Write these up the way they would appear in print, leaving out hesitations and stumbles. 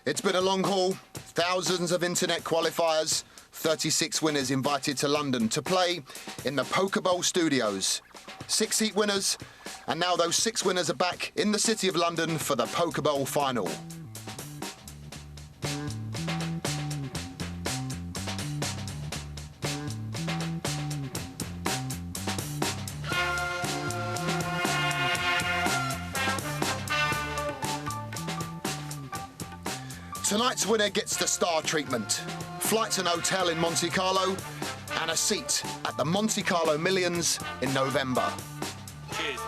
It's been a long haul, thousands of internet qualifiers, 36 winners invited to London to play in the Poker Bowl studios. 6 heat winners, and now those 6 winners are back in the City of London for the Poker Bowl final. Tonight's winner gets the star treatment, flights and hotel in Monte Carlo, and a seat at the Monte Carlo Millions in November. Cheers.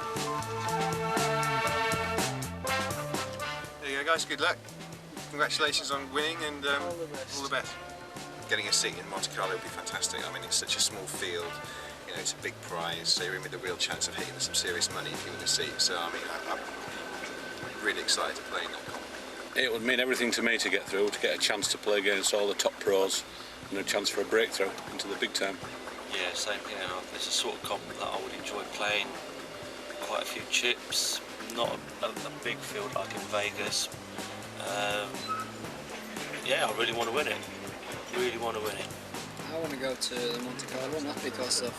There you go, guys. Good luck. Congratulations on winning, and all the best. Getting a seat in Monte Carlo would be fantastic. I mean, it's such a small field. You know, it's a big prize, so you're in with a real chance of hitting some serious money if you win a seat. So, I mean, I'm really excited to play in that competition. It would mean everything to me to get through, to get a chance to play against all the top pros and a chance for a breakthrough into the big time. Yeah, same here. It's a sort of comp that I would enjoy playing. Quite a few chips, not a big field like in Vegas. Yeah, I really want to win it. Really want to win it. I want to go to Monte Carlo, not because of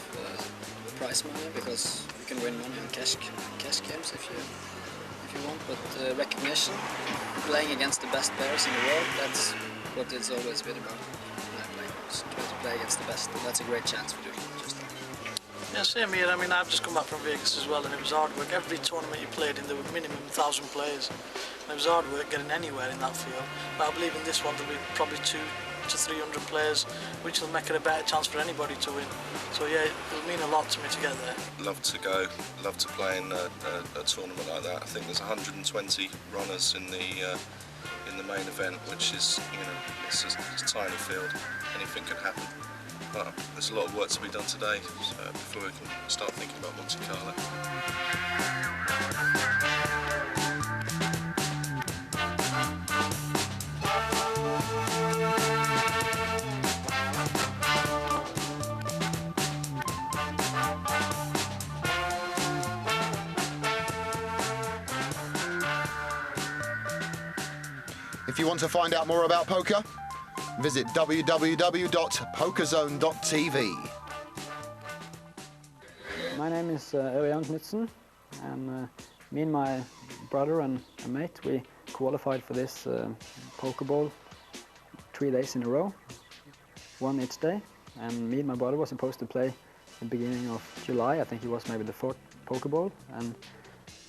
prize money, because you can win money on cash games if you want, but recognition, playing against the best players in the world, that's what it's always been about. Try to play against the best, and that's a great chance for doing it. Just yeah, same here. I mean, I've just come back from Vegas as well, and it was hard work. Every tournament you played in, there were minimum 1,000 players, and it was hard work getting anywhere in that field. But I believe in this one there'll be probably 200 to 300 players, which will make it a better chance for anybody to win. So yeah, it'll mean a lot to me to get there. Love to go, love to play in a tournament like that. I think there's 120 runners in the main event, which is, you know, it's a tiny field. Anything can happen. But there's a lot of work to be done today, so before we can start thinking about Monte Carlo. If you want to find out more about poker, visit www.pokerzone.tv. My name is Orjan Knutsen, and me and my brother and a mate, we qualified for this poker bowl 3 days in a row, one each day. And me and my brother were supposed to play the beginning of July. I think it was maybe the 4th poker bowl, and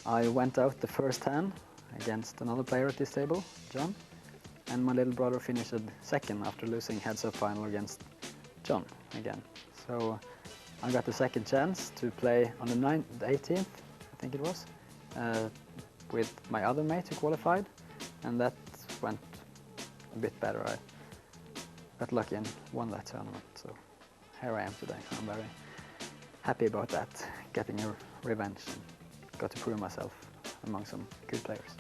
I went out the first hand against another player at this table, John. And my little brother finished second after losing heads-up final against John again. So I got the second chance to play on the 18th, I think it was, with my other mate who qualified, and that went a bit better. I got lucky and won that tournament, so here I am today. I'm very happy about that, getting a revenge, and got to prove myself among some good players.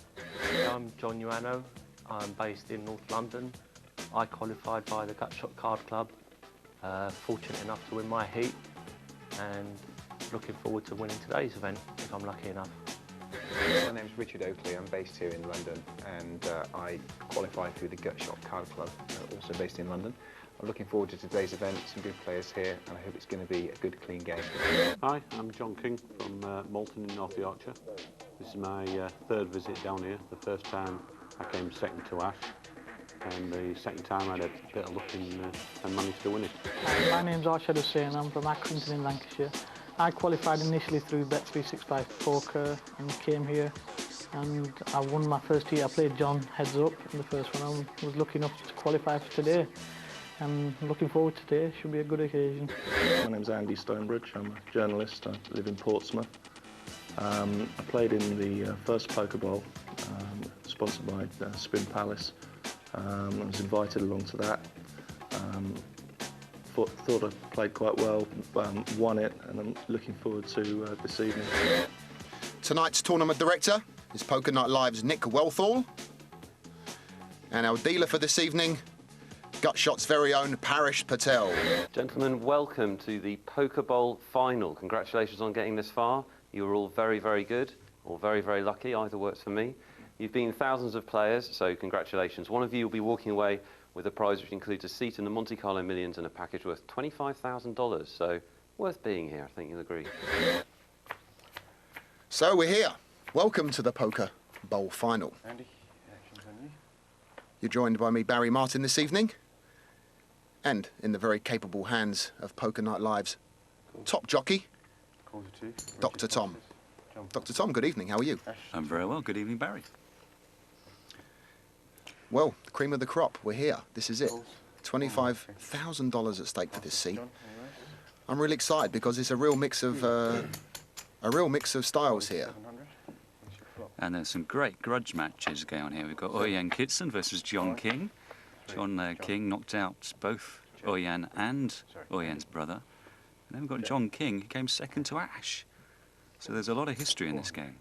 I'm Ioannou. I'm based in North London. I qualified by the Gutshot Card Club. Fortunate enough to win my heat, and looking forward to winning today's event if I'm lucky enough. My name's Richard Oakley. I'm based here in London, and I qualified through the Gutshot Card Club, also based in London. I'm looking forward to today's event, some good players here, and I hope it's going to be a good, clean game. Hi, I'm John King from Malton in North Yorkshire. This is my 3rd visit down here. The first time I came second to Ash, and the second time I had a bit of luck and managed to win it. My name's Arshad Hussain. I'm from Accrington in Lancashire. I qualified initially through Bet365 Poker and came here, and I won my first heat. I played John heads up in the first one. I was lucky enough to qualify for today, and looking forward to today. Should be a good occasion. My name's Andy Stonebridge. I'm a journalist. I live in Portsmouth. I played in the first poker bowl, sponsored by Spin Palace. I was invited along to that. Thought I played quite well, won it, and I'm looking forward to this evening. Tonight's tournament director is Poker Night Live's Nick Welthall. And our dealer for this evening, Gutshot's very own Parish Patel. Gentlemen, welcome to the Poker Bowl final. Congratulations on getting this far. You were all very, very good, or very, very lucky. Either works for me. You've been thousands of players, so congratulations. One of you will be walking away with a prize which includes a seat in the Monte Carlo Millions and a package worth $25,000. So worth being here, I think you'll agree. So we're here. Welcome to the Poker Bowl final. Andy, actions on you. You're joined by me, Barry Martin, this evening, and in the very capable hands of Poker Night Live's top jockey, Dr. Tom. Dr. Tom, good evening. How are you? I'm very well. Good evening, Barry. Well, the cream of the crop. We're here. This is it. $25,000 at stake for this seat. I'm really excited because it's a real mix of styles here. And there's some great grudge matches going on here. We've got Orjan Knutsen versus John King. John King knocked out both Orjan and Orjan's brother. And then we've got John King, who came second to Ash. So there's a lot of history in this game.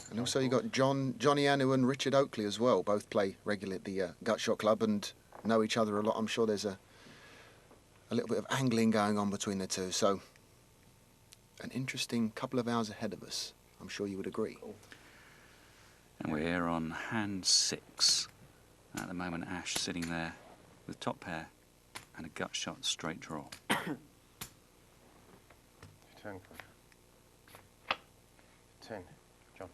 And also you've got Ioannou and Richard Oakley as well. Both play regularly at the Gutshot Club and know each other a lot. I'm sure there's a little bit of angling going on between the two. So an interesting couple of hours ahead of us. I'm sure you would agree. And we're here on hand 6. At the moment, Ash sitting there with top pair and a gut shot straight draw. Turn. 10. John.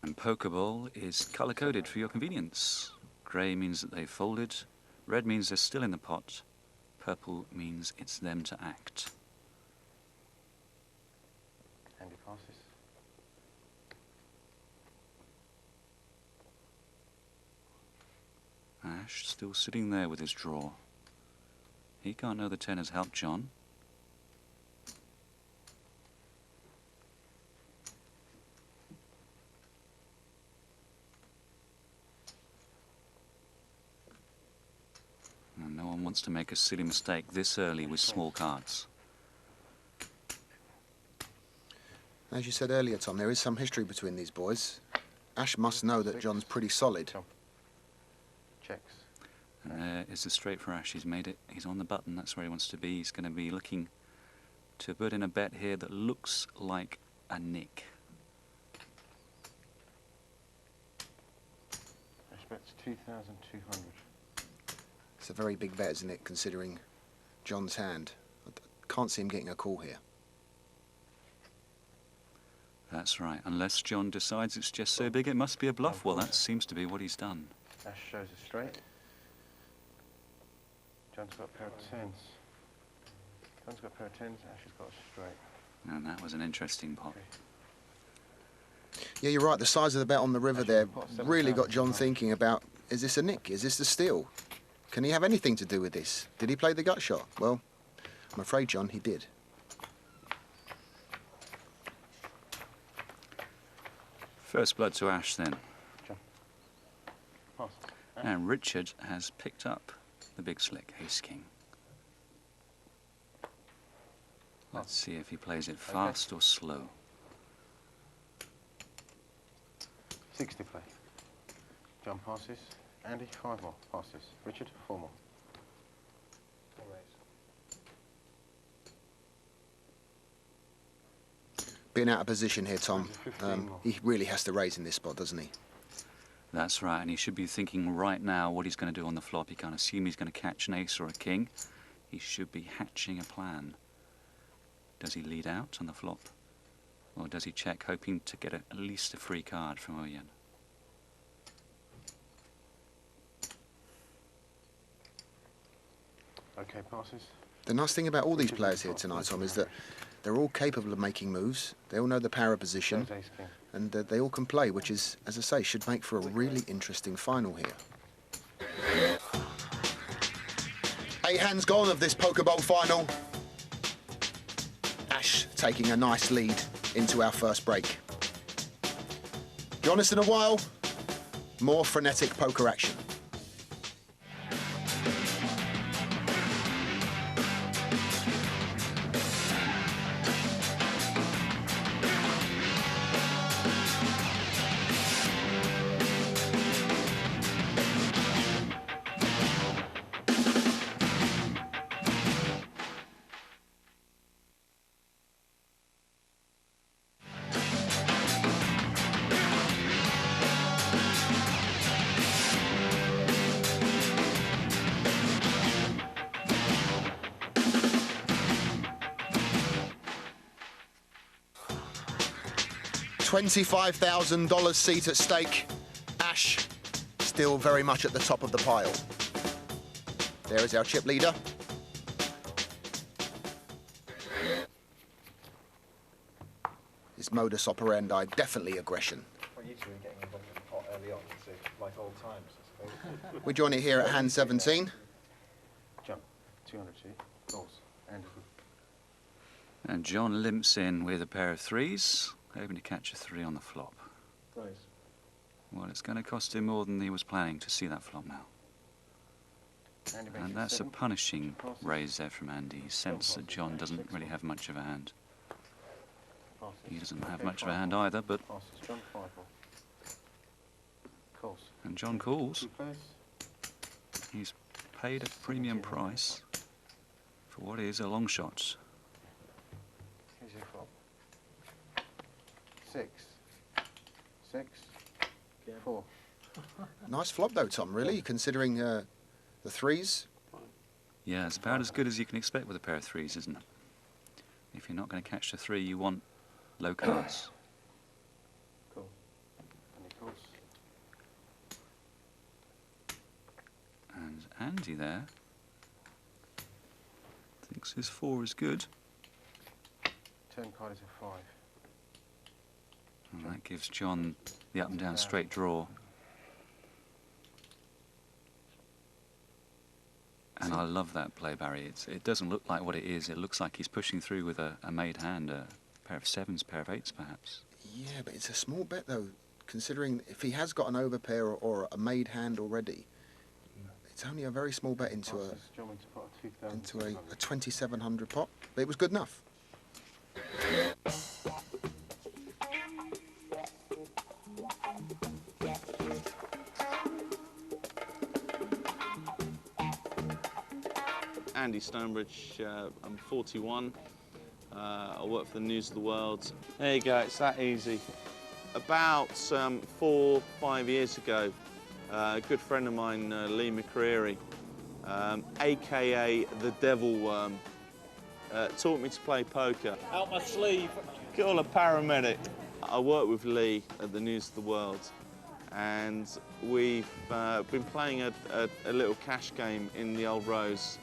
And Pokeball is colour-coded for your convenience. Grey means that they've folded. Red means they're still in the pot. Purple means it's them to act. Andy passes. Ash still sitting there with his draw. He can't know the 10 has helped John. And no one wants to make a silly mistake this early with small cards. As you said earlier, Tom, there is some history between these boys. Ash must know that John's pretty solid. Checks. And there is the straight for Ash. He's made it. He's on the button. That's where he wants to be. He's going to be looking to put in a bet here that looks like a nick. Ash bets 2,200. It's a very big bet, isn't it, considering John's hand? I can't see him getting a call here. That's right. Unless John decides it's just so big it must be a bluff. Well, that seems to be what he's done. Ash shows a straight. John's got a pair of 10s. John's got a pair of 10s, Ash has got a straight. And that was an interesting pot. Yeah, you're right. The size of the bet on the river there really got John thinking about, is this a nick? Is this the steal? Can he have anything to do with this? Did he play the gut shot? Well, I'm afraid, John, he did. First blood to Ash then. John. Pass. And Richard has picked up the big slick, ace king. Let's see if he plays it fast or slow. 60 play. John passes. Andy, 5 more passes. Richard, 4 more. Being out of position here, Tom, he really has to raise in this spot, doesn't he? That's right, and he should be thinking right now what he's going to do on the flop. He can't assume he's going to catch an ace or a king. He should be hatching a plan. Does he lead out on the flop? Or does he check, hoping to get at least a free card from Orjan? Okay, passes. The nice thing about all these players here tonight, Tom, is that they're all capable of making moves. They all know the power of position, and they all can play, which is, as I say, should make for a really interesting final here. 8 hands gone of this Poker Bowl final. Ash taking a nice lead into our first break. Join us in a while. More frenetic poker action. $25,000 seat at stake. Ash still very much at the top of the pile. There is our chip leader. His modus operandi, definitely aggression. Well, you two are getting involved in the pot early on, so like old times, I suppose. We join it here at hand 17. Jump, 200 sheet, goals, And John limps in with a pair of threes, hoping to catch a three on the flop. Nice. Well, it's going to cost him more than he was planning to see that flop now. And that's a punishing raise there from Andy. He sensed that John doesn't really have much of a hand. He doesn't have much of a hand either, but... And John calls. He's paid a premium price for what is a long shot. Here's your flop. 6, 6, 4. Nice flop though, Tom, really, considering the threes. Yeah, it's about as good as you can expect with a pair of threes, isn't it? If you're not going to catch the three, you want low cards. Cool. Any calls? And Andy there thinks his 4 is good. Turn card is a 5. And that gives John the up and down straight draw. And I love that play, Barry. It doesn't look like what it is. It looks like he's pushing through with a made hand, a pair of 7s, pair of 8s, perhaps. Yeah, but it's a small bet, though, considering if he has got an overpair or a made hand already. It's only a very small bet into a 2,700 pot, but it was good enough. Andy Stonebridge, I'm 41. I work for the News of the World. There you go, it's that easy. About 4 or 5 years ago, a good friend of mine, Lee McCreary, aka the Devil Worm, taught me to play poker. Out my sleeve. Call a paramedic. I work with Lee at the News of the World, and we've been playing a little cash game in the Old Rose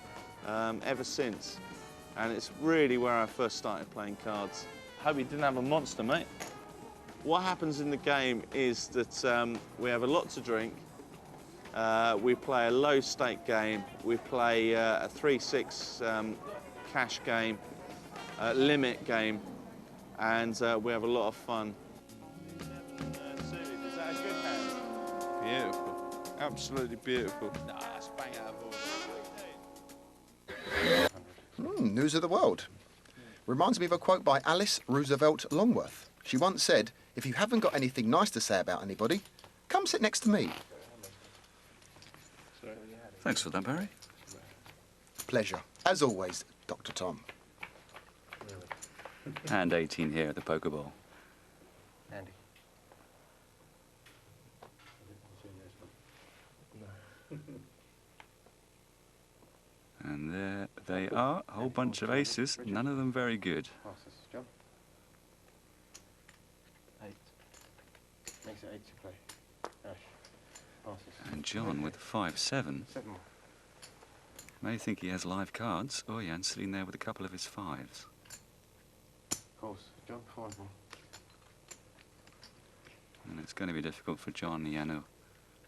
ever since, and it's really where I first started playing cards. Hope you didn't have a monster, mate. What happens in the game is that we have a lot to drink, we play a low stake game, we play a 3-6 cash game, limit game, and we have a lot of fun. Is that a good hand? Beautiful, absolutely beautiful. Nah, that's bang out of order. News of the World. Reminds me of a quote by Alice Roosevelt Longworth. She once said, "If you haven't got anything nice to say about anybody, come sit next to me." Thanks for that, Barry. Pleasure. As always, Dr. Tom. And 18 here at the Poker Bowl. Andy. And there they are, a whole bunch of aces, none of them very good. Passes, John. 8. Makes it 8 to play. Ash. Passes. And John with 5-7. 7 more. May think he has live cards. Orjan sitting there with a couple of his 5s. Calls. John, 5 more. And it's going to be difficult for John and Ioannou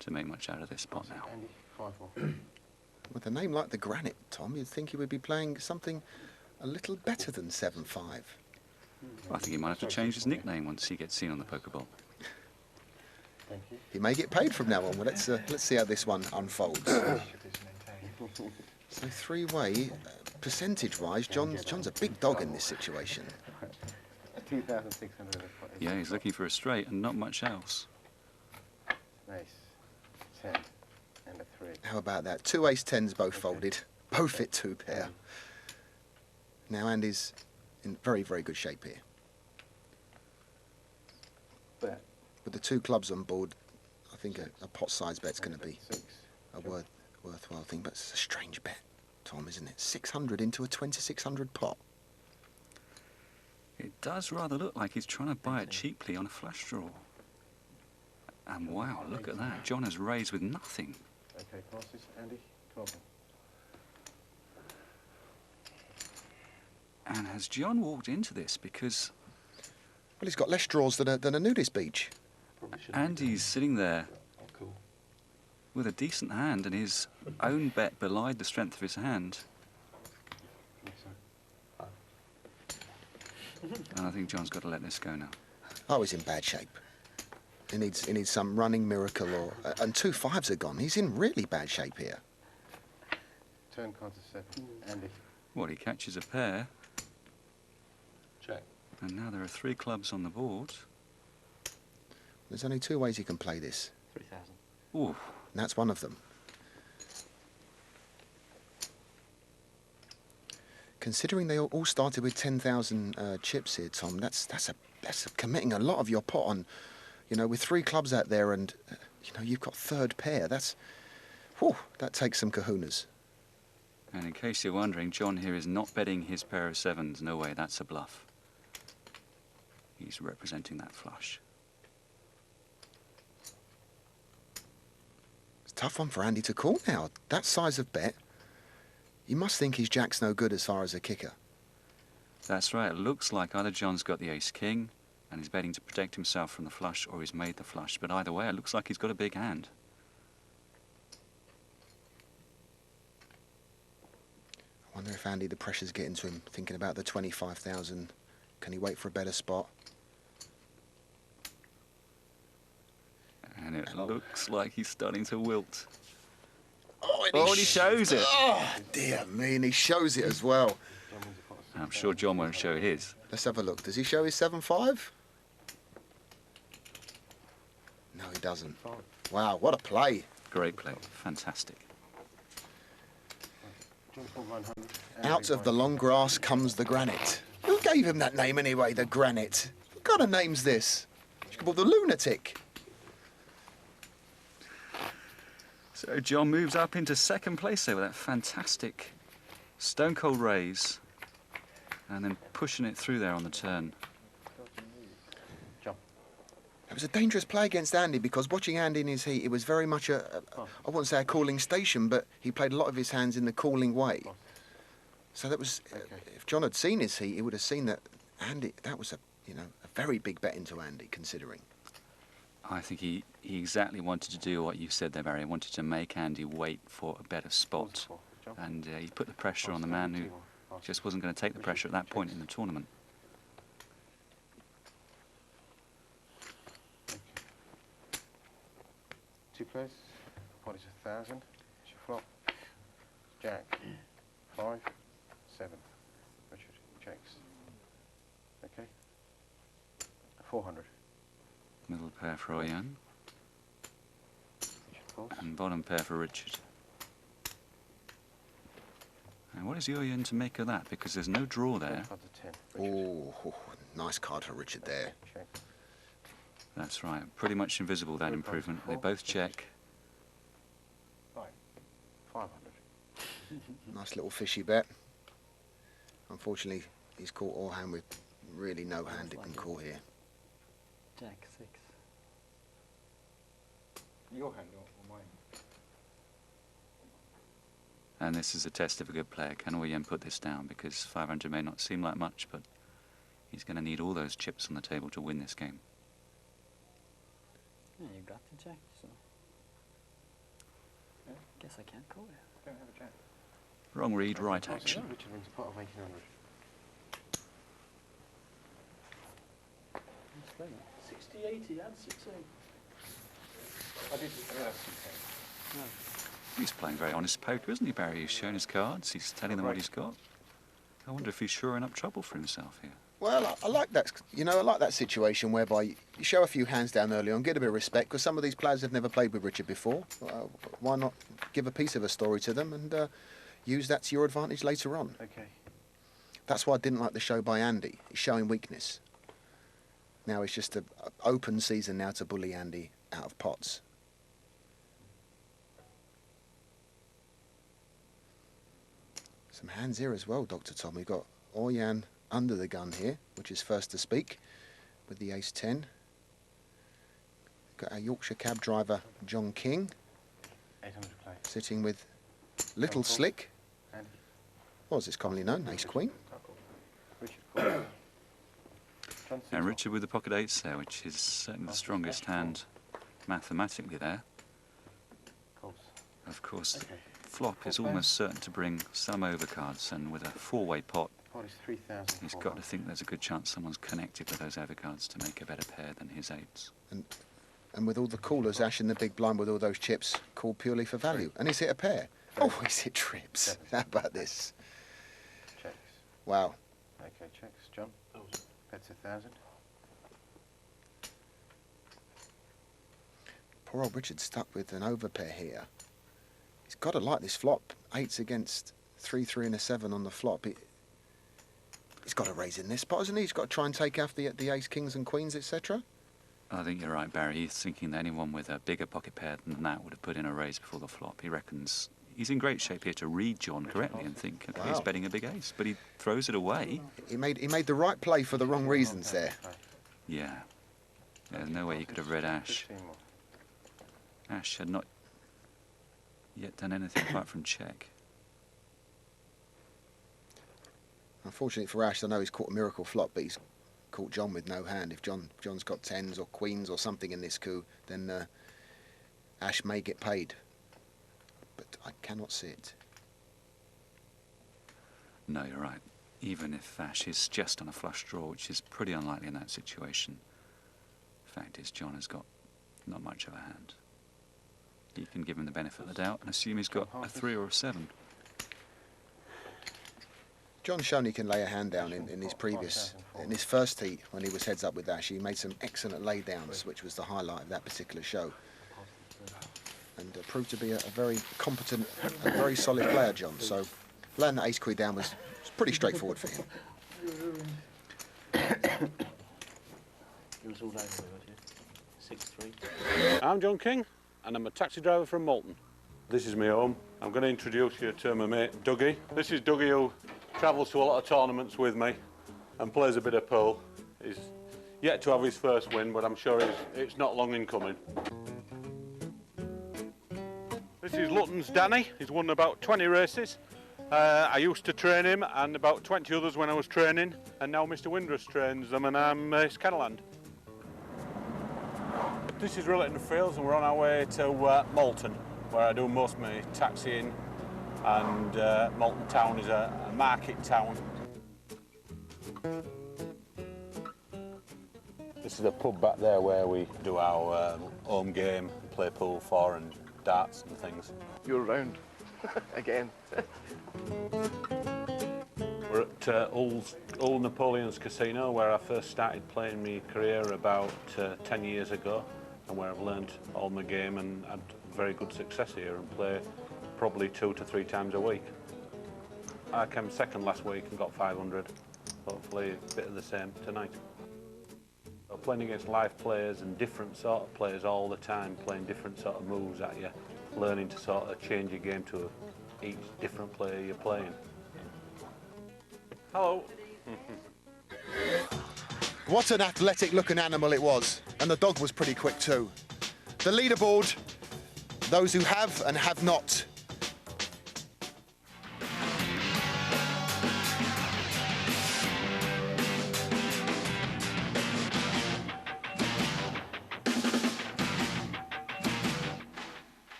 to make much out of this spot now. Andy, 5 more. With a name like the Granite, Tom, you'd think he would be playing something a little better than 7-5. I think he might have to change his nickname once he gets seen on the Poker Bowl. Thank you. He may get paid from now on. Well, let's see how this one unfolds. So three-way, percentage-wise, John's a big dog in this situation. 2,600. Yeah, he's looking for a straight and not much else. Nice. 10 and a 3. How about that? 2 ace-10s both folded. Both hit 2 pair. Now Andy's in very, very good shape here. Bet. With the 2 clubs on board, I think a pot-size bet's going to be a worthwhile thing. But it's a strange bet, Tom, isn't it? 600 into a 2,600 pot. It does rather look like he's trying to buy it cheaply on a flush draw. And wow, look at that. John has raised with nothing. Okay, passes. Andy, 12. And has John walked into this because... Well, he's got less draws than a nudist beach. Andy's sitting there with a decent hand, and his own bet belied the strength of his hand. And I think John's got to let this go now. Oh, he's in bad shape. He needs some running miracle, and 2 5s are gone. He's in really bad shape here. Turn card to 7. Andy. Well, he catches a pair. Check. And now there are 3 clubs on the board. There's only 2 ways he can play this. 3,000. Ooh. And that's one of them. Considering they all started with 10,000 chips here, Tom, that's committing a lot of your pot on, you know, with 3 clubs out there, and you know you've got 3rd pair. That takes some kahunas. And in case you're wondering, John here is not betting his pair of 7s. No way, that's a bluff. He's representing that flush. It's a tough one for Andy to call now. That size of bet. You must think his jack's no good as far as a kicker. That's right. It looks like either John's got the ace-king and he's betting to protect himself from the flush, or he's made the flush. But either way, it looks like he's got a big hand. I wonder if Andy, the pressure's getting to him, thinking about the 25,000. Can he wait for a better spot? And it looks like he's starting to wilt. Oh, and he shows it. Oh, dear me, and he shows it as well. I'm sure John won't show his. Let's have a look. Does he show his 7-5? No, he doesn't. Wow, what a play. Great play. Fantastic. Out of the long grass comes the granite. Who gave him that name anyway, the granite? What kind of name's this? It's called the lunatic. So John moves up into 2nd place there with that fantastic stone cold raise, and then pushing it through there on the turn. It was a dangerous play against Andy, because watching Andy in his heat, it was very much I wouldn't say a cooling station, but he played a lot of his hands in the cooling way. So that was, if John had seen his heat, he would have seen that Andy, that was a very big bet into Andy, considering. I think he exactly wanted to do what you said there, Barry. He wanted to make Andy wait for a better spot. And he put the pressure on the man who just wasn't going to take the pressure at that point in the tournament. Two players. Pot is 1,000. It's your flop. Jack. 5, 7. Richard checks. Okay. 400. Middle pair for Orjan. And bottom pair for Richard. And what is Orjan to make of that? Because there's no draw there. Oh, nice card for Richard there. That's right. Pretty much invisible, that improvement. They both check. 500. Nice little fishy bet. Unfortunately, he's caught Orjan with really no hand he can call here. Jack 6. Your hand or mine? And this is a test of a good player. Can Orjan put this down? Because 500 may not seem like much, but he's going to need all those chips on the table to win this game. Yeah, you got the jack, so guess I can't call it. Don't have a jack. Wrong read, right action. Richard wins a pot of 1,800. 60, 80 and 16. I did. No. He's playing very honest poker, isn't he, Barry? He's showing his cards, he's telling them what he's got. I wonder if he's shoring up trouble for himself here. Well, I like that. You know, I like that situation whereby you show a few hands down early on, get a bit of respect, because some of these players have never played with Richard before. Why not give a piece of a story to them and use that to your advantage later on? Okay. That's why I didn't like the show by Andy. He's showing weakness. Now it's just an open season now to bully Andy out of pots. Some hands here as well, Dr. Tom. We've got Orjan under the gun here, which is first to speak, with the ace-10. Got our Yorkshire cab driver, John King, sitting with Little Slick, or as it's commonly known, ace-queen. And Richard with the pocket eights there, which is certainly the strongest hand mathematically there. Of course, flop is almost certain to bring some overcards, and with a four-way pot, he's got to think there's a good chance someone's connected with those overcards to make a better pair than his eights. And with all the callers, Ash in the big blind with all those chips, called purely for value. And he's hit a pair. Oh, he's hit trips. How about this? Checks. Wow. Okay, checks. John? Bets 1,000. Poor old Richard's stuck with an overpair here. He's got to like this flop. 8s against 3, 3 and a 7 on the flop. He's got to raise in this spot, hasn't he? He's got to try and take off the ace, kings and queens, etc. I think you're right, Barry. He's thinking that anyone with a bigger pocket pair than that would have put in a raise before the flop. He reckons he's in great shape here to read John correctly and think, okay, he's betting a big ace, but he throws it away. He made the right play for the wrong reasons there. Yeah. There's no way he could have read Ash. Ash had not yet done anything apart from check. Unfortunately for Ash, I know he's caught a miracle flop, but he's caught John with no hand. If John's got 10s or queens or something in this coup, then Ash may get paid. But I cannot see it. No, you're right. Even if Ash is just on a flush draw, which is pretty unlikely in that situation, the fact is John has got not much of a hand. You can give him the benefit of the doubt and assume he's got a 3 or a 7. John's shown he can lay a hand down in his first heat when he was heads up with Ash. He made some excellent laydowns, which was the highlight of that particular show. And proved to be a very competent and very solid player, John. So laying that ace-queen down was pretty straightforward for him. It was all over 6-3. I'm John King, and I'm a taxi driver from Malton. This is my home. I'm going to introduce you to my mate, Dougie. This is Dougie, who travels to a lot of tournaments with me and plays a bit of pool. He's yet to have his first win, but I'm sure it's not long in coming. This is Lutton's Danny. He's won about 20 races. I used to train him and about 20 others when I was training, and now Mr. Windrush trains them, and I'm his Kettleland. This is Rillington Fields, and we're on our way to Malton, where I do most of my taxiing, and Malton town is a market town. This is a pub back there where we do our home game, play pool for, and darts and things. You're around again. We're at Old Napoleon's Casino, where I first started playing my career about 10 years ago, and where I've learned all my game and had very good success here and play probably 2 to 3 times a week. I came second last week and got 500. Hopefully a bit of the same tonight. Playing against live players and different sort of players all the time, playing different sort of moves at you, learning to sort of change your game to each different player you're playing. Hello. What an athletic looking animal it was, and the dog was pretty quick too. The leaderboard, those who have and have not.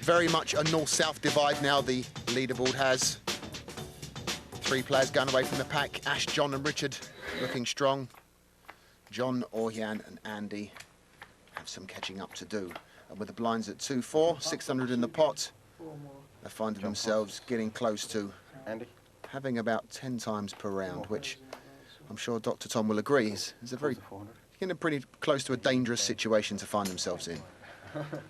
Very much a north-south divide now the leaderboard has. 3 players going away from the pack. Ash, John and Richard looking strong. John, Orjan and Andy have some catching up to do. And with the blinds at 2-4, 600 in the pot, they're finding themselves getting close to having about 10 times per round, which I'm sure Dr. Tom will agree is a very, getting pretty close to a dangerous situation to find themselves in.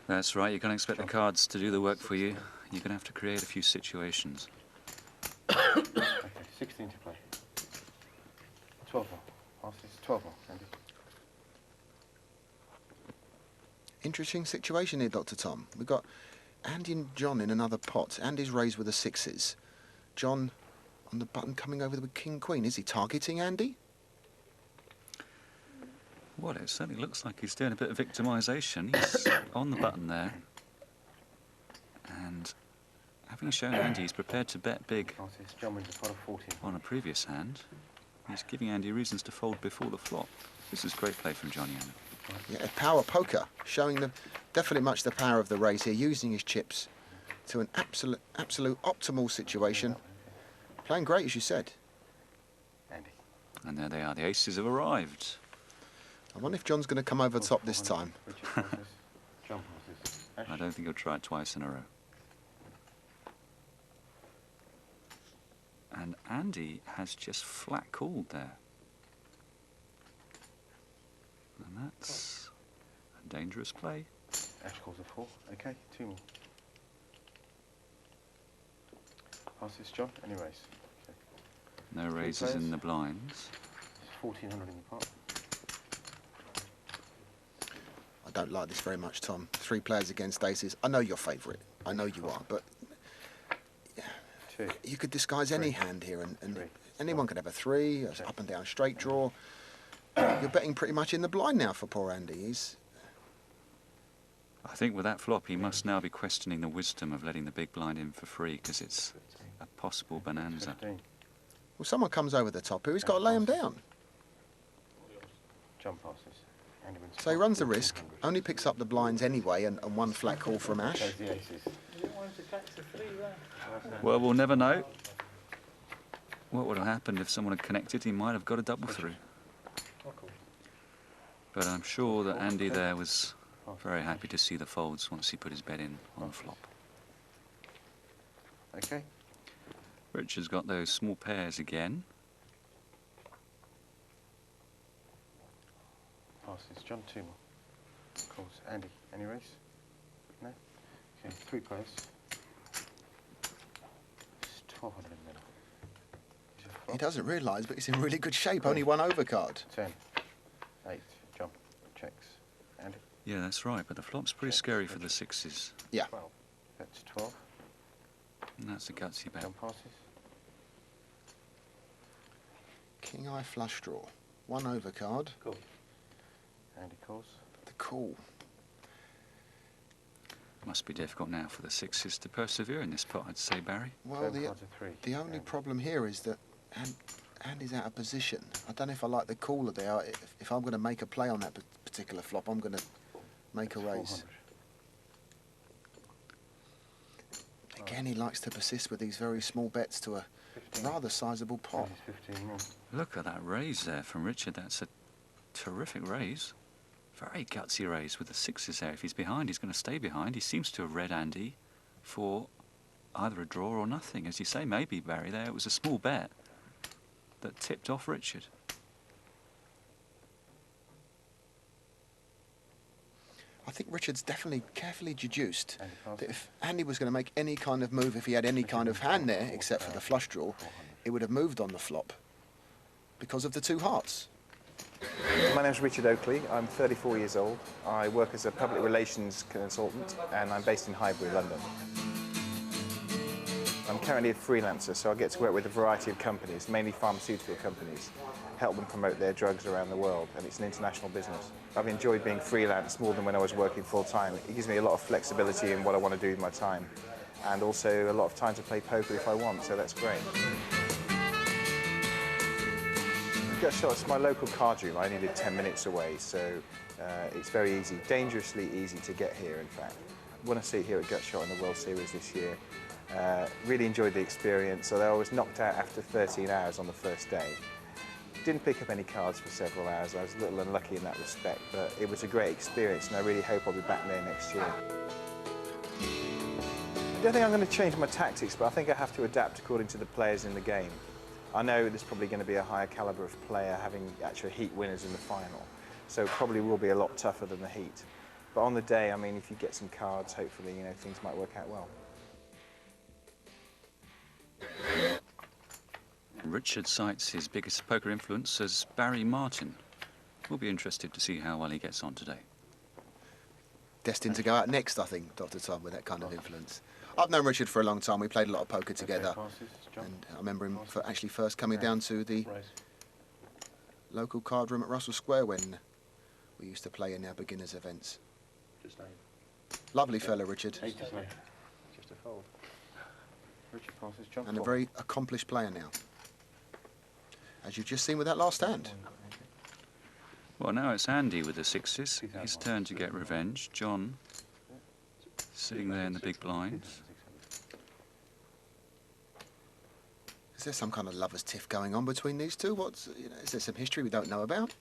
That's right, you can't expect the cards to do the work for you. You're going to have to create a few situations. Okay, 16 to play. 12 more. Passes, 12 more, Andy. Interesting situation here, Dr. Tom. We've got Andy and John in another pot. Andy's raised with the sixes. John on the button coming over with King Queen. Is he targeting Andy? Well, it certainly looks like he's doing a bit of victimisation. He's on the button there. And having shown Andy he's prepared to bet big on a previous hand, he's giving Andy reasons to fold before the flop. This is great play from John Ioannou. Yeah, power poker, showing definitely much the power of the raise here, using his chips to an absolute optimal situation. Playing great, as you said. And there they are, the aces have arrived. I wonder if John's going to come over top this time. I don't think he'll try it twice in a row. And Andy has just flat called there. And that's a dangerous play. Ash calls a 4. Okay, 2 more. Passes, John. Any raise. Okay. No raises in the blinds. It's 1400 in the pot. I don't like this very much, Tom. 3 players against aces. I know your favourite. I know you are, but you could disguise any hand here, and anyone could have a 3, up and down straight draw. You're betting pretty much in the blind now for poor Andy. I think with that flop, he must now be questioning the wisdom of letting the big blind in for free, because it's a possible bonanza. Well, someone comes over the top here, he's got to lay him down. Jump passes. So he runs the risk, only picks up the blinds anyway, and 1 flat call from Ash. Well, we'll never know. What would have happened if someone had connected? He might have got a double through. But I'm sure that Andy there was very happy to see the folds once he put his bet in on the flop. Okay. Richard's got those small pairs again. Passes, John. 2 more. Calls. Andy, any raise? No? Okay, 3 players. It's 1200 in the middle. He doesn't realise, but he's in really good shape. Only 1 overcard. 10. 8. Jump. Checks. Andy. Yeah, that's right, but the flop's pretty scary for the sixes. Yeah. 12. That's 12. And that's a gutsy bet. Jump passes. King eye flush draw. 1 overcard. Cool. Andy calls. The call. Must be difficult now for the sixes to persevere in this pot, I'd say, Barry. Well, the only problem here is that Andy's out of position. I don't know if I like the caller there. If I'm going to make a play on that particular flop, I'm going to make a raise. Again, he likes to persist with these very small bets to a rather sizable pot. Look at that raise there from Richard. That's a terrific raise. Very gutsy raise with the sixes there. If he's behind, he's going to stay behind. He seems to have read Andy for either a draw or nothing. As you say, maybe, Barry, there it was a small bet that tipped off Richard. I think Richard's definitely carefully deduced that if Andy was going to make any kind of move, if he had any kind of hand there, except for the flush draw, it would have moved on the flop because of the 2 hearts. My name's Richard Oakley. I'm 34 years old. I work as a public relations consultant and I'm based in Highbury, London. I'm currently a freelancer, so I get to work with a variety of companies, mainly pharmaceutical companies, help them promote their drugs around the world, and it's an international business. I've enjoyed being freelance more than when I was working full-time. It gives me a lot of flexibility in what I want to do with my time, and also a lot of time to play poker if I want, so that's great. It's my local card room. I only live 10 minutes away, so it's very easy, dangerously easy to get here, in fact. I won a seat here at Gutshot in the World Series this year. Really enjoyed the experience, although I was knocked out after 13 hours on the first day. Didn't pick up any cards for several hours. I was a little unlucky in that respect, but it was a great experience, and I really hope I'll be back there next year. I don't think I'm going to change my tactics, but I think I have to adapt according to the players in the game. I know there's probably going to be a higher calibre of player having actual heat winners in the final, so it probably will be a lot tougher than the heat. But on the day, I mean, if you get some cards, hopefully, you know, things might work out well. Richard cites his biggest poker influence as Barry Martin. We'll be interested to see how well he gets on today. Destined to go out next, I think, Dr. Tom, with that kind of influence. I've known Richard for a long time. We played a lot of poker together. And I remember him actually first coming down to the local card room at Russell Square when we used to play in our beginners events. Lovely fella, Richard. Just a fold. Richard passes, John. And a very accomplished player now, as you've just seen with that last hand. Well, now it's Andy with the sixes. His turn to get revenge. John sitting there in the big blinds. Is there some kind of lover's tiff going on between these two? Is there some history we don't know about?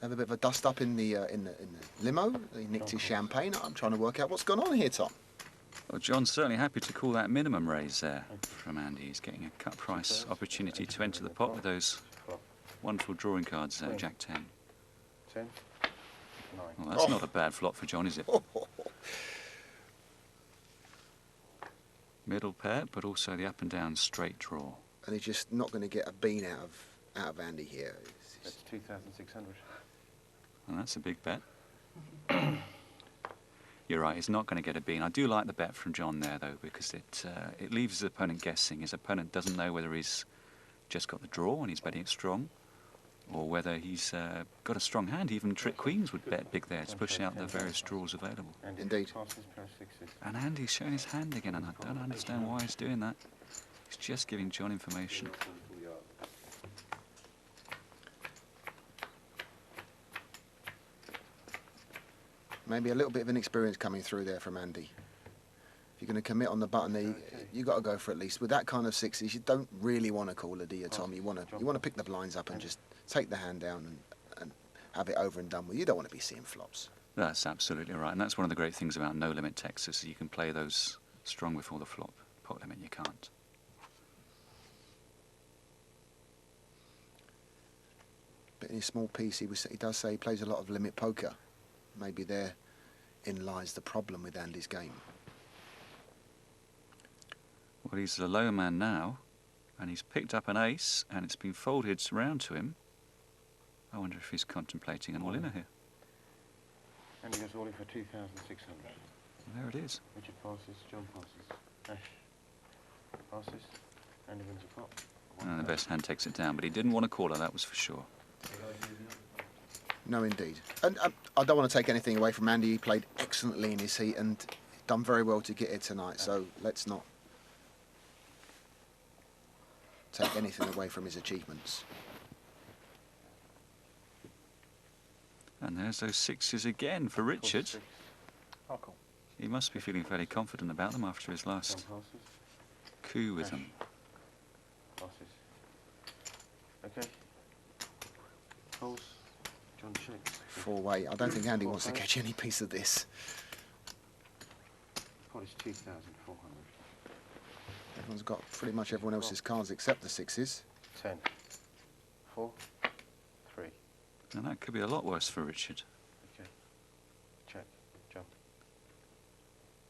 Have a bit of a dust up in the limo. He nicked his champagne. I'm trying to work out what's gone on here, Tom. Well, John's certainly happy to call that minimum raise there from Andy. He's getting a cut price opportunity to enter the pot with those wonderful drawing cards there, Jack 10. 10, 9. Well, that's not a bad flop for John, is it? Middle pair, but also the up and down straight draw. And he's just not going to get a bean out of Andy here. That's 2,600. Well, that's a big bet. You're right, he's not going to get a bean. I do like the bet from John there, though, because it leaves his opponent guessing. His opponent doesn't know whether he's just got the draw and he's betting it strong, or whether he's got a strong hand. Even Trick Queens would bet big there to push out the various draws available. Indeed. And Andy's showing his hand again, and I don't understand why he's doing that. He's just giving John information. Maybe a little bit of inexperience coming through there from Andy. If you're going to commit on the button there, you've got to go for at least. With that kind of sixes, you don't really want to call it, do you, Tom? You want to pick the blinds up and just take the hand down and have it over and done with. You don't want to be seeing flops. That's absolutely right, and that's one of the great things about No Limit Texas. You can play those strong before the flop. Pot limit, you can't. But in his small piece, he does say he plays a lot of limit poker. Maybe therein lies the problem with Andy's game. Well, he's the low man now, and he's picked up an ace, and it's been folded round to him. I wonder if he's contemplating an all-inner here. And he goes all in for 2,600. There it is. Richard passes, John passes, Ash passes, and he wins a pot. And the best hand takes it down, but he didn't want to call her, that was for sure. No, indeed. And I don't want to take anything away from Andy. He played excellently in his heat and done very well to get here tonight, so let's not take anything away from his achievements. And there's those sixes again for Richard. Oh, cool. He must be feeling fairly confident about them after his last coup with them. Passes. Okay. Calls. John checks. Four-way. I don't think Andy wants to catch any piece of this. Pot is 2,400. Everyone's got pretty much everyone else's cards except the sixes. 10, 4, 3. And that could be a lot worse for Richard. Okay. Check. Jump.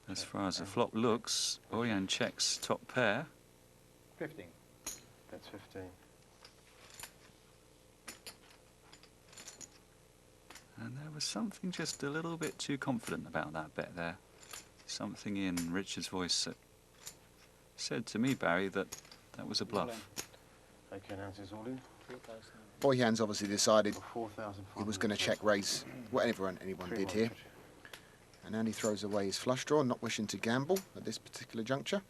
As far as the flop looks, Orjan checks top pair. 15. That's 15. And there was something just a little bit too confident about that bet there. Something in Richard's voice that said to me, Barry, that that was a bluff. Okay, now it's all in. Orjan's obviously decided he was going to check raise whatever anyone did here. And Andy throws away his flush draw, not wishing to gamble at this particular juncture.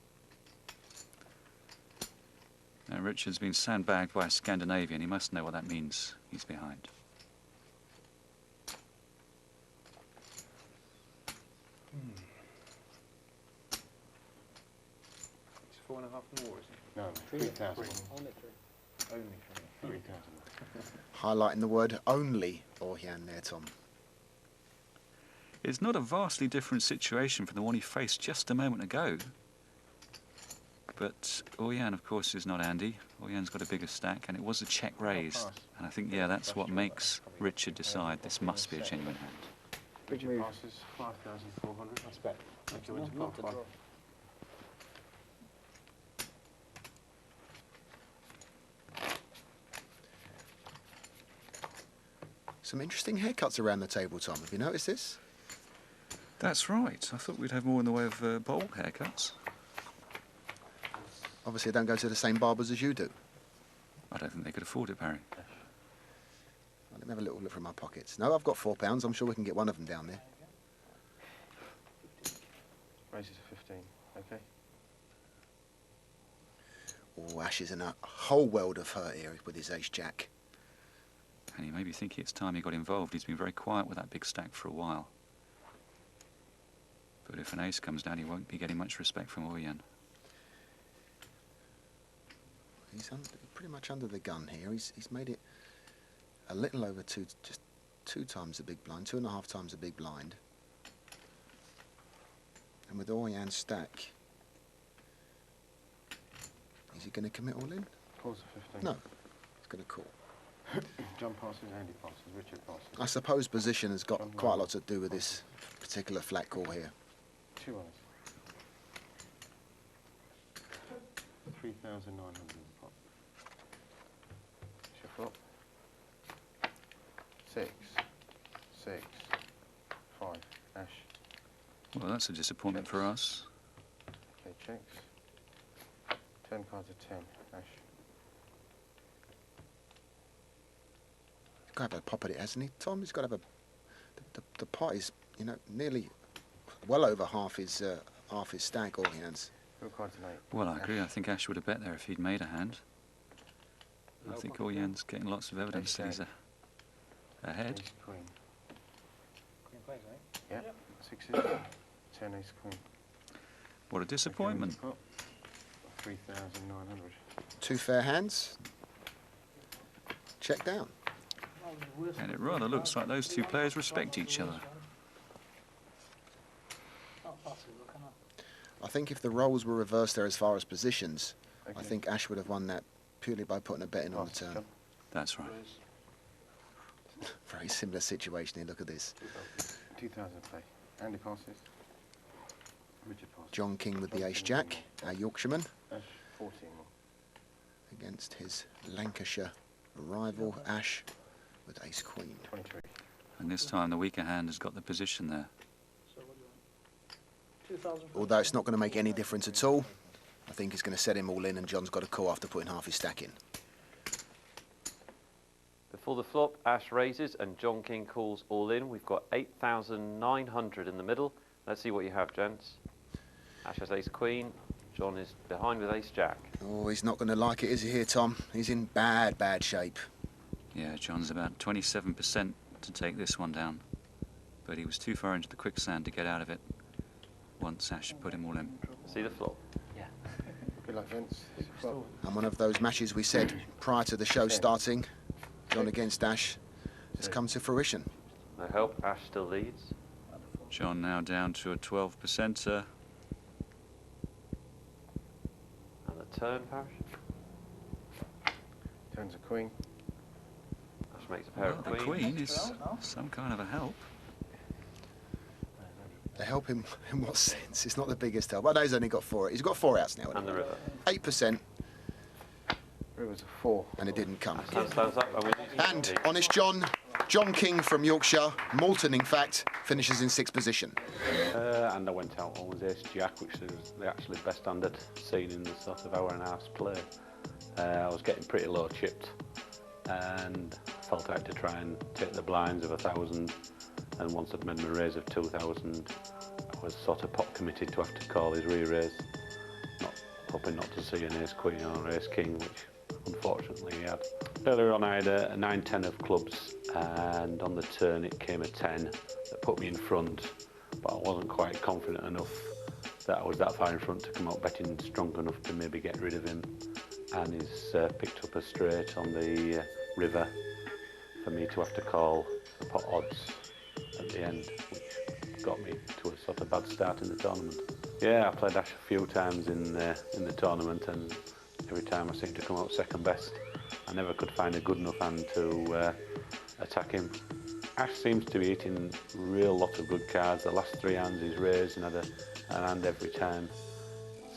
Now Richard's been sandbagged by a Scandinavian. He must know what that means. He's behind. It's 4.5 more, isn't it? No, 3,000. Only 3. 3,000. Highlighting the word only, Orjan there, Tom. It's not a vastly different situation from the one he faced just a moment ago. But Orjan, of course, is not Andy. Orjan's got a bigger stack, and it was a check raise. And I think, yeah, that's what makes Richard decide this must be a genuine hand. Richard passes 5,400. That's bet. Thank you. Not a draw. Some interesting haircuts around the table, Tom. Have you noticed this? That's right. I thought we'd have more in the way of bowl haircuts. Obviously, I don't go to the same barbers as you do. I don't think they could afford it, Barry. Let me have a little look through my pockets. No, I've got £4. I'm sure we can get one of them down there. Raises to 15. Okay. Oh, Ash is in a whole world of hurt here with his ace-jack. And he maybe think it's time he got involved. He's been very quiet with that big stack for a while. But if an ace comes down, he won't be getting much respect from Orjan. He's pretty much under the gun here. He's made it a little over just 2 times the big blind, 2.5 times the big blind. And with Orjan's stack, is he going to commit all in? Calls for 15. No, he's going to call. John passes, Andy passes, Richard passes. I suppose position has got quite a lot to do with this particular flat call here. 2 runners. 3,900 in the pot. Shuffle up. 6, 6, 5. Ash. Well, that's a disappointment for us. Okay, checks. 10 cards of 10. Ash. He's got to have a pop at it, hasn't he, Tom? He's got to have the pot is, you know, nearly well over half his stack, Orjan's. Well, I agree. I think Ash would have bet there if he'd made a hand. I think Orjan's getting lots of evidence that he's ahead. Ace, queen. Queen plays, eh? Yep. 6 10 ace queen. What a disappointment. 3,900. 2 fair hands. Check down. And it rather looks like those 2 players respect each other. I think if the roles were reversed there as far as positions, I think Ash would have won that purely by putting a bet in on the turn. That's right. Very similar situation here, look at this. 2,000 play. Andy passes. Richard passes. John King with the ace-jack, our Yorkshireman, Ash, 14. against his Lancashire rival, Ash, with ace-queen. 23. And this time the weaker hand has got the position there. Although it's not going to make any difference at all, I think it's going to set him all in, and John's got a call after putting half his stack in. Before the flop, Ash raises and John King calls all in. We've got 8,900 in the middle. Let's see what you have, gents. Ash has ace-queen. John is behind with ace-jack. Oh, he's not going to like it, is he here, Tom? He's in bad shape. Yeah, John's about 27% to take this one down. But he was too far into the quicksand to get out of it once Ash put him all in. See the flop? Yeah. Good luck, Vince. And one of those matches we said prior to the show starting, John against Ash, has come to fruition. No help, Ash still leads. John now down to a 12%er. And the turn, Parish. Turns a queen. Ash makes a pair of The queens. queen is some kind of a help. They help him in what sense? It's not the biggest help. I know he's only got 4. He's got 4 outs now. And the river. 8%. River's a 4. And it didn't come. Stands up. And honest John King from Yorkshire, Malton in fact, finishes in 6th position. And I went out on with ace-jack, which is the actually best hand I'd seen in the sort of hour and a half's play. I was getting pretty low chipped and felt I had to try and take the blinds of 1,000, and once I'd made my raise of 2,000 I was sort of pot committed to have to call his re-raise, hoping not to see an ace-queen or ace-king, which unfortunately he had. Earlier on I had a 9-10 of clubs, and on the turn it came a 10 that put me in front, but I wasn't quite confident enough that I was that far in front to come out betting strong enough to maybe get rid of him, and he's picked up a straight on the river for me to have to call the pot odds at the end, which got me to a sort of bad start in the tournament. Yeah, I played Ash a few times in the tournament, and every time I seemed to come out second best. I never could find a good enough hand to attack him. Ash seems to be hitting a real lot of good cards. The last 3 hands he's raised and had an hand every time.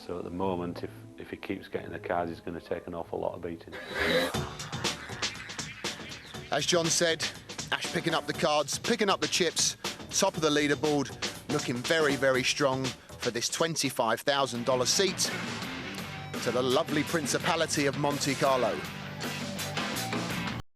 So at the moment, if he keeps getting the cards, he's going to take an awful lot of beating. As John said, Ash picking up the cards, picking up the chips, top of the leaderboard, looking very, very strong for this $25,000 seat to the lovely Principality of Monte Carlo.